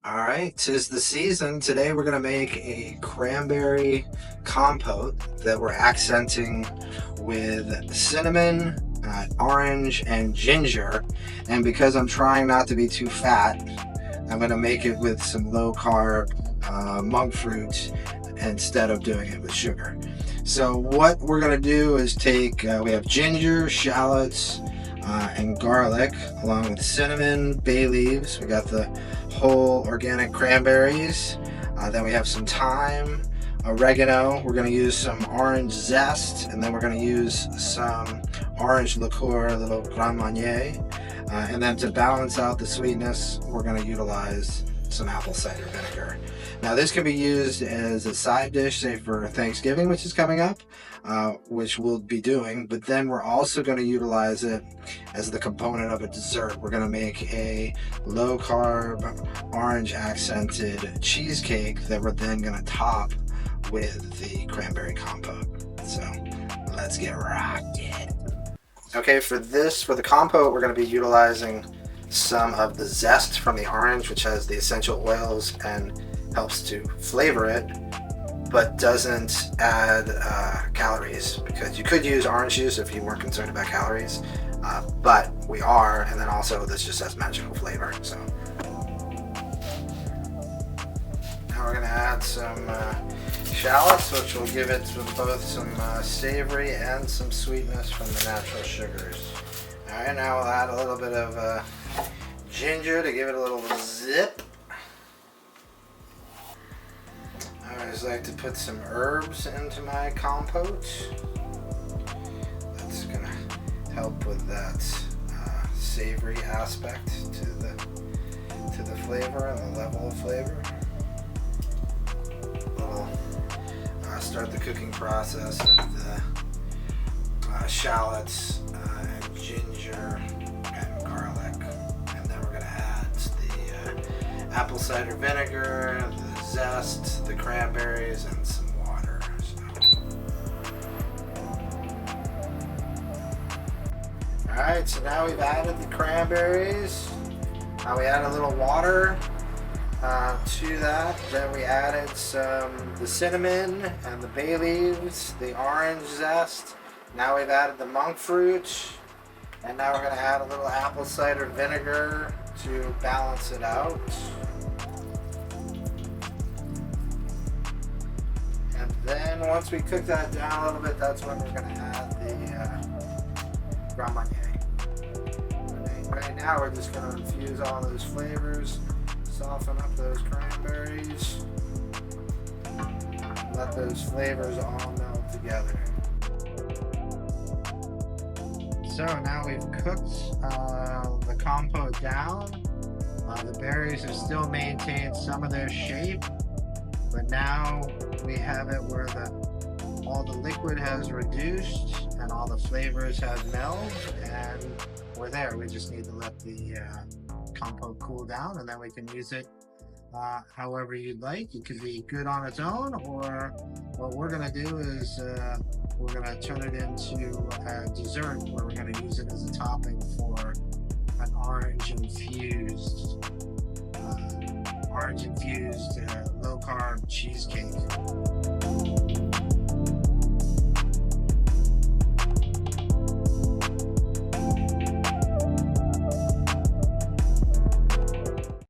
All right, 'tis the season. Today we're gonna make a cranberry compote that we're accenting with cinnamon, orange, and ginger. And because I'm trying not to be too fat, I'm gonna make it with some low carb monk fruit instead of doing it with sugar. So what we're gonna do is take, we have ginger, shallots, and garlic, along with cinnamon, bay leaves. We got the whole organic cranberries. Then we have some thyme, oregano. We're going to use some orange zest, and then we're going to use some orange liqueur, a little Grand Marnier. And then to balance out the sweetness, we're going to utilize some apple cider vinegar. Now this can be used as a side dish, say for Thanksgiving, which is coming up, which we'll be doing, but then we're also going to utilize it as the component of a dessert. We're going to make a low carb, orange accented cheesecake that we're then going to top with the cranberry compote. So let's get rocking. Okay, for the compote, we're going to be utilizing some of the zest from the orange, which has the essential oils and helps to flavor it, but doesn't add calories, because you could use orange juice if you weren't concerned about calories, but we are, and then also this just has magical flavor. So now we're going to add some shallots, which will give it both some savory and some sweetness from the natural sugars. Alright, now we'll add a little bit of ginger to give it a little zip. I always like to put some herbs into my compote. That's going to help with that savory aspect to the flavor and the level of flavor. We'll start the cooking process of the shallots and ginger and garlic, and then we're going to add the apple cider vinegar, the zest, the cranberries, and some water. Alright, so now we've added the cranberries. Now we add a little water to that. Then we added the cinnamon and the bay leaves, the orange zest. Now we've added the monk fruit, and now we're going to add a little apple cider vinegar to balance it out. And then once we cook that down a little bit, that's when we're going to add the Grand Marnier. Right now we're just going to infuse all those flavors, soften up those cranberries, let those flavors all meld together. So now we've cooked the compote down. The berries have still maintained some of their shape, but now we have it where all the liquid has reduced and all the flavors have melded, and we're there. We just need to let the compote cool down, and then we can use it however you'd like. It could be good on its own, or what we're going to do is we're going to turn it into a dessert where we're going to use it as a topping for an orange infused low carb cheesecake.